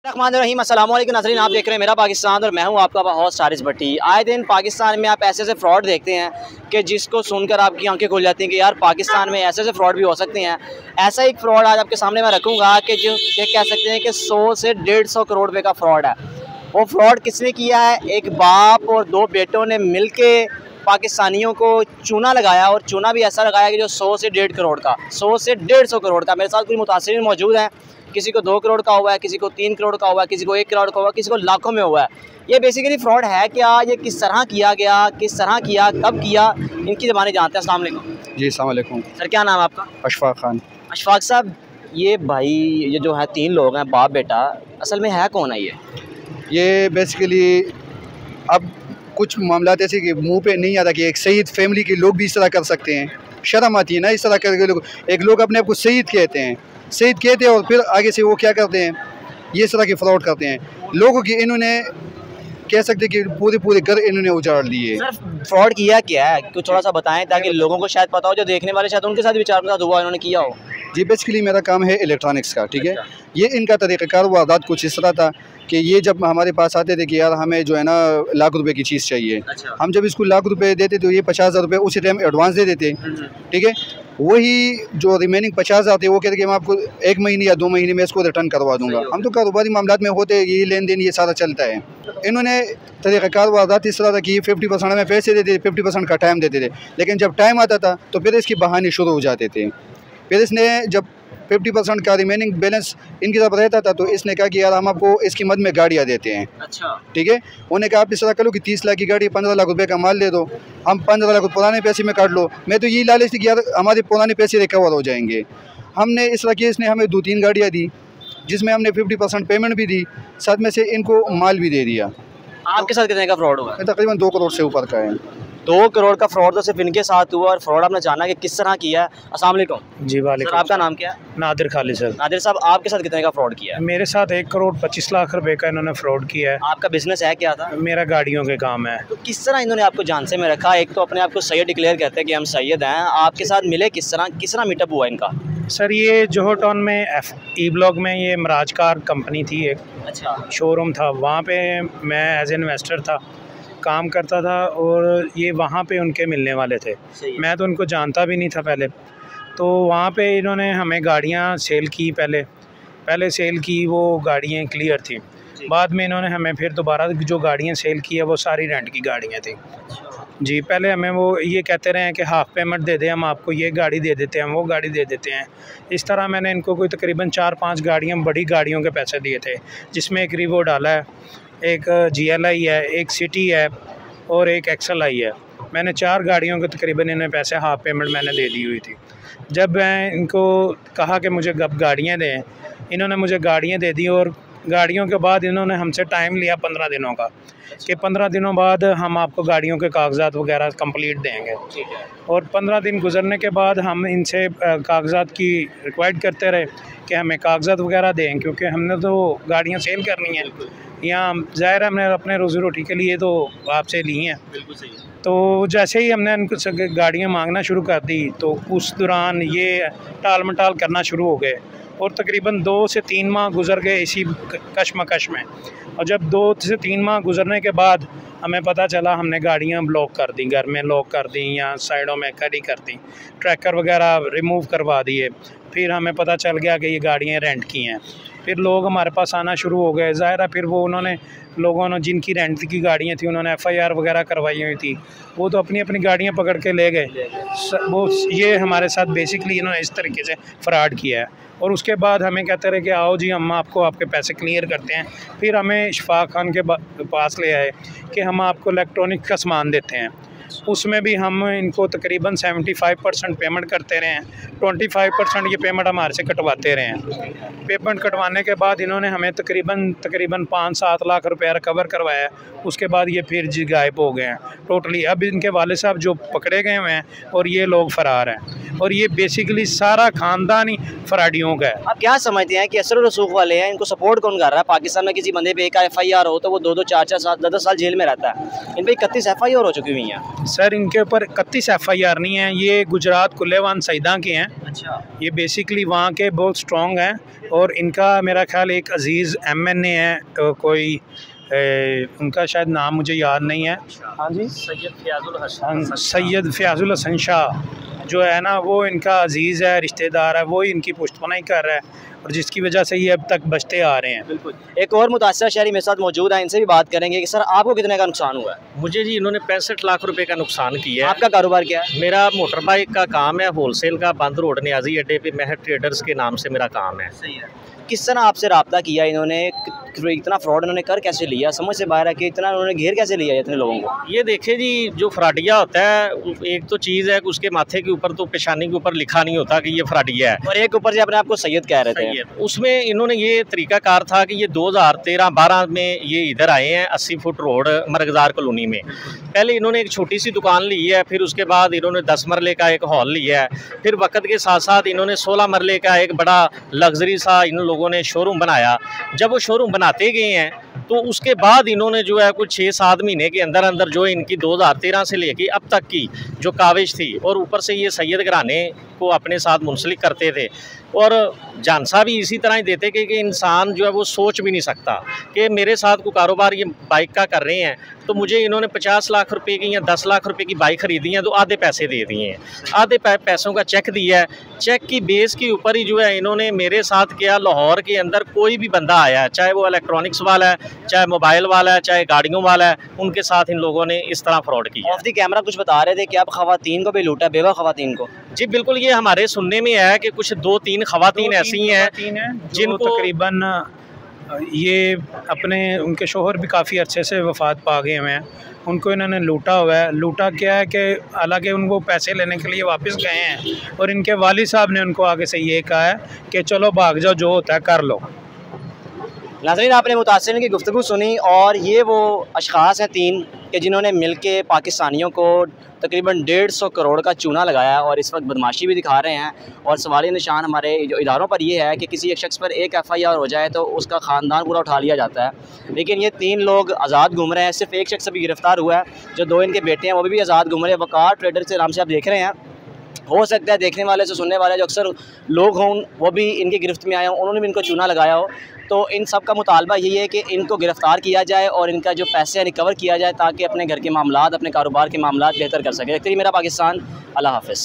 रहीम अस्सलाम वालेकुम नाज़रीन, आप देख रहे हैं मेरा पाकिस्तान और मैं हूं आपका होस्ट हारिस भट्टी। आए दिन पाकिस्तान में आप ऐसे ऐसे फ्रॉड देखते हैं कि जिसको सुनकर आपकी आंखें खुल जाती हैं कि यार पाकिस्तान में ऐसे ऐसे फ्रॉड भी हो सकते हैं। ऐसा एक फ्रॉड आज आपके सामने मैं रखूँगा कि जो ये कह सकते हैं कि 100 से 150 करोड़ रुपये का फ्रॉड है। वो फ्रॉड किसने किया है? एक बाप और दो बेटों ने मिल के पाकिस्तानियों को चूना लगाया, और चूना भी ऐसा लगाया कि जो 100 से 1.5 करोड़ का, 100 से 150 करोड़ का। मेरे साथ कुछ मुतासिरीन मौजूद हैं, किसी को 2 करोड़ का हुआ है, किसी को 3 करोड़ का हुआ है, किसी को 1 करोड़ का हुआ है, किसी को लाखों में हुआ है। ये बेसिकली फ्रॉड है क्या? ये किस तरह किया गया, किस तरह किया, कब किया, इनकी ज़बानी जानते हैं। अस्सलाम वालेकुम। जी अस्सलाम वालेकुम। सर क्या नाम है आपका? अशफाक खान। अशफाक साहब, ये भाई ये जो है 3 लोग हैं, बाप बेटा, असल में है कौन है ये बेसिकली अब कुछ मामला ऐसे कि मुंह पे नहीं आता कि एक सईद फैमिली के लोग भी इस तरह कर सकते हैं। शर्म आती है ना इस तरह करके। लोग एक लोग अपने आप को सईद कहते हैं, सईद कहते हैं, और फिर आगे से वो क्या करते हैं, ये इस तरह के फ्रॉड करते हैं लोगों की। इन्होंने कह सकते कि पूरे घर इन्होंने उजाड़ लिए। सर फ्रॉड किया क्या है, कुछ थोड़ा सा बताएं ताकि लोगों को शायद पता हो, जो देखने वाले शायद उनके साथ विचार के साथ हुआ, इन्होंने किया हो। जी बेसिकली मेरा काम है इलेक्ट्रॉनिक्स का, ठीक है। ये इनका तरीक़ाकार वारदात कुछ इस तरह था कि ये जब हमारे पास आते थे कि यार हमें जो है ना लाख रुपए की चीज़ चाहिए। हम जब इसको लाख रुपए देते तो ये 50,000 रुपये उसी टाइम एडवांस दे देते, ठीक है। वही जो रिमेनिंग 50,000 थे वो कहते कि मैं आपको 1 महीने या 2 महीने में इसको रिटर्न करवा दूंगा। हम तो कारोबारी मामलात में होते, ये लेन देन ये सारा चलता है। इन्होंने तरीक़ाकार वारदात इस तरह था कि ये 50% हमें पैसे देते थे, 50% का टाइम देते थे, लेकिन जब टाइम आता था तो फिर इसकी बहाने शुरू हो जाते थे। फिर इसने जब 50% का रिमेनिंग बैलेंस इनकी तरफ रहता था तो इसने कहा कि यार हम आपको इसकी मद में गाड़ियाँ देते हैं। अच्छा, ठीक है। उन्होंने कहा आप इस तरह करो कि 30 लाख की गाड़ी 15 लाख रुपए का माल दे दो, हम 15 लाख पुराने पैसे में काट लो। मैं तो यही लालच थी कि यार हमारे पुराने पैसे रिकवर हो जाएंगे। हमने इस तरह की, इसने हमें 2-3 गाड़ियाँ दी जिसमें हमने 50% पेमेंट भी दी, साथ में से इनको माल भी दे दिया। आपके साथ कितने का फ्रॉड हुआ? तकरीबन 2 करोड़ से ऊपर का है। 2 करोड़ का फ्रॉड तो सिर्फ इनके साथ हुआ, और फ्रॉड आपने जाना कि किस तरह किया है। अस्सलाम वालेकुम। जी वालेकुम। आपका नाम क्या है? नादिर खालिद सर। नादिर साहब, आपके साथ कितने का फ्रॉड किया है? मेरे साथ 1 करोड़ 25 लाख रुपए का इन्होंने फ्रॉड किया है। आपका बिजनेस है क्या था? मेरा गाड़ियों के काम है। तो किस तरह इन्होंने आपको झांसे में रखा? एक तो अपने आप को सैयद डिक्लेयर करते हैं कि हम सैयद हैं, आपके साथ मिले किस तरह मीटअप हुआ इनका? सर ये जोहर टाउन में ई ब्लॉक में ये मराज कार कंपनी थी, एक अच्छा शोरूम था, वहाँ पे मैं एज इन्वेस्टर था, काम करता था, और ये वहाँ पे उनके मिलने वाले थे। मैं तो उनको जानता भी नहीं था पहले। तो वहाँ पे इन्होंने हमें गाड़ियाँ सेल की, पहले सेल की, वो गाड़ियाँ क्लियर थी। बाद में इन्होंने हमें फिर दोबारा जो गाड़ियाँ सेल की है वो सारी रेंट की गाड़ियाँ थी। जी, पहले हमें वो ये कहते रहे हैं कि हाफ़ पेमेंट दे दें, हम आपको ये गाड़ी दे देते हैं, वो गाड़ी दे देते हैं। इस तरह मैंने इनको कोई तकरीबन 4-5 गाड़ियाँ, बड़ी गाड़ियों के पैसे दिए थे, जिसमें एक रिवो डाला है, एक GLI है, एक सिटी है, और एक XLI है। मैंने 4 गाड़ियों के तकरीबन इन्हें पैसे हाफ़ पेमेंट मैंने दे दी हुई थी। जब मैं इनको कहा कि मुझे अब गाड़ियाँ दें, इन्होंने मुझे गाड़ियाँ दे दी, और गाड़ियों के बाद इन्होंने हमसे टाइम लिया 15 दिनों का, कि 15 दिनों बाद हम आपको गाड़ियों के कागजात वगैरह कंप्लीट देंगे। और 15 दिन गुजरने के बाद हम इनसे कागजात की रिक्वायर्ड करते रहे कि हमें कागजात वगैरह दें, क्योंकि हमने तो गाड़ियाँ सेल करनी हैं, यहाँ ज़ाहिर है हमने अपने रोज़ी रोटी के लिए तो आपसे ली हैं। बिल्कुल सही। तो जैसे ही हमने उनको गाड़ियाँ मांगना शुरू कर दी तो उस दौरान ये टाल मटाल करना शुरू हो गए, और तकरीबन 2 से 3 माह गुजर गए इसी कशमकश में। और जब 2 से 3 माह गुजरने के बाद हमें पता चला, हमने गाड़ियाँ ब्लॉक कर दी, घर में लॉक कर दी या साइडों में खड़ी कर दी, ट्रैकर वगैरह रिमूव करवा दिए। फिर हमें पता चल गया कि ये गाड़ियाँ रेंट की हैं। फिर लोग हमारे पास आना शुरू हो गए। ज़ाहिर है फिर वो लोगों ने जिनकी रेंट की गाड़ियाँ थी उन्होंने FIR वगैरह करवाई हुई थी, वो तो अपनी अपनी गाड़ियाँ पकड़ के ले गए। वो ये हमारे साथ बेसिकली इन्होंने इस तरीके से फ्रॉड किया है। और उसके बाद हमें कहते रहे कि आओ जी हम आपको आपके पैसे क्लियर करते हैं। फिर हमें अशफाक खान के पास ले आए कि हम आपको इलेक्ट्रॉनिक का सामान देते हैं। उसमें भी हम इनको तकरीबन 75% पेमेंट करते रहे हैं, 25% ये पेमेंट हमारे से कटवाते रहे हैं। पेमेंट कटवाने के बाद इन्होंने हमें तकरीबन 5-7 लाख रुपया रिकवर करवाया। उसके बाद ये फिर जी गायब हो गए हैं टोटली। अब इनके वाले साहब जो पकड़े गए हुए हैं और ये लोग फ़रार हैं, और ये बेसिकली सारा ख़ानदान ही फराडियों का है। आप क्या समझते हैं कि असर रसूख वाले हैं, इनको सपोर्ट कौन कर रहा है? पाकिस्तान में किसी बंदे पे एक FIR हो तो वो 2-2, 4-4 साल, 10-10 साल जेल में रहता है। इन पर 31 FIR हो चुकी हुई हैं। सर इनके ऊपर 31 FIR नहीं है, ये गुजरात कुल्लेवान सईदा के हैं। अच्छा, ये बेसिकली वहाँ के बहुत स्ट्रॉन्ग हैं और इनका मेरा ख्याल एक अजीज़ MNA है, कोई उनका शायद नाम मुझे याद नहीं है। हाँ जी, सैयद फ़याज़ुल हसन शाह जो है ना, वो इनका अजीज़ है, रिश्तेदार है, वो ही इनकी पुश्तपनाही कर रहा है और जिसकी वजह से ये अब तक बचते आ रहे हैं। बिल्कुल। एक और मुतासर शहरी मेरे साथ मौजूद है, इनसे भी बात करेंगे कि सर आपको कितने का नुकसान हुआ है? मुझे जी इन्होंने 65 लाख रुपए का नुकसान किया है। आपका कारोबार क्या है? मेरा मोटर बाइक का काम है, होलसेल का, बंद रोड न्याजी अड्डे पे महर ट्रेडर्स के नाम से मेरा काम है। सही है। किस तरह आपसे रब्ता किया इन्होंने, इतना फ्रॉड इन्होंने कर कैसे लिया? समझ से बाहर है कि इतना उन्होंने घेर कैसे लिया इतने लोगों को? ये देखिए जी, जो फ्राडिया होता है, एक तो चीज़ है कि उसके माथे के ऊपर तो पेशानी के ऊपर लिखा नहीं होता कि ये फ्राडिया है, और एक ऊपर से अपने आप को सैयद कह रहे थे। उसमें इन्होंने ये तरीकाकार था कि ये 2013-12 में ये इधर आए हैं 80 फुट रोड मरगजार कॉलोनी में। पहले इन्होंने एक छोटी सी दुकान ली है, फिर उसके बाद इन्होंने 10 मरले का एक हॉल लिया है, फिर वक्त के साथ साथ इन्होंने 16 मरले का एक बड़ा लग्जरी सा इन लोगों ने शोरूम बनाया। जब वो शोरूम बनाते गए हैं तो उसके बाद इन्होंने जो है कुछ 6-7 महीने के अंदर अंदर जो इनकी 2013 से लेके अब तक की जो काविश थी, और ऊपर से ये सैयद घराने को अपने साथ मुंसलिक करते थे और झांसा भी इसी तरह ही देते कि इंसान जो है वो सोच भी नहीं सकता कि मेरे साथ कोई कारोबार ये बाइक का कर रहे हैं, तो मुझे इन्होंने 50 लाख रुपए की या 10 लाख रुपए की बाइक खरीदी है तो आधे पैसे दे दिए हैं, आधे पैसों का चेक दिया है। चेक की बेस के ऊपर ही जो है इन्होंने मेरे साथ किया। लाहौर के अंदर कोई भी बंदा आया है, चाहे वो इलेक्ट्रॉनिक्स वाला है, चाहे मोबाइल वाला है, चाहे गाड़ियों वाला है, उनके साथ इन लोगों ने इस तरह फ्रॉड किया। ऑफ द कैमरा कुछ बता रहे थे कि आप खवातीन को भी लूटा, बेवा खवातीन को। जी बिल्कुल, ये हमारे सुनने में है कि कुछ 2-3 खवातीन ऐसी हैं जिनको तकरीबन ये अपने उनके शोहर भी काफ़ी अच्छे से वफात पा गए हुए हैं, उनको इन्होंने लूटा हुआ है। लूटा क्या है कि हालांकि उनको पैसे लेने के लिए वापस गए हैं और इनके वालिद साहब ने उनको आगे से ये कहा है कि चलो भाग जाओ, जो होता है कर लो। नाज़रीन, आपने मुतासिरीन की गुफ्तगू सुनी और ये वो अशख़ास हैं 3 कि जिन्होंने मिलके पाकिस्तानियों को तकरीबन 150 करोड़ का चूना लगाया और इस वक्त बदमाशी भी दिखा रहे हैं। और सवालिया निशान हमारे जो इदारों पर ये है कि किसी एक शख्स पर एक FIR हो जाए तो उसका ख़ानदान पूरा उठा लिया जाता है, लेकिन ये 3 लोग आज़ाद घूम रहे हैं। सिर्फ एक शख्स अभी गिरफ़्तार हुआ है, जो 2 इनके बेटे हैं वो भी आज़ाद घूम रहे हैं। वक़ार ट्रेडर के नाम से आप देख रहे हैं। हो सकता है देखने वाले से सुनने वाले जो अक्सर लोग हों वो भी इनकी गिरफ्त में आए हों, उन्होंने भी इनको चूना लगाया हो। तो इन सब का मुतालबा यही है कि इनको गिरफ़्तार किया जाए और इनका जो पैसे रिकवर किया जाए ताकि अपने घर के मामलात, अपने कारोबार के मामलात बेहतर कर सकें। देखते रहिए मेरा पाकिस्तान। अल्लाह हाफ़िज़।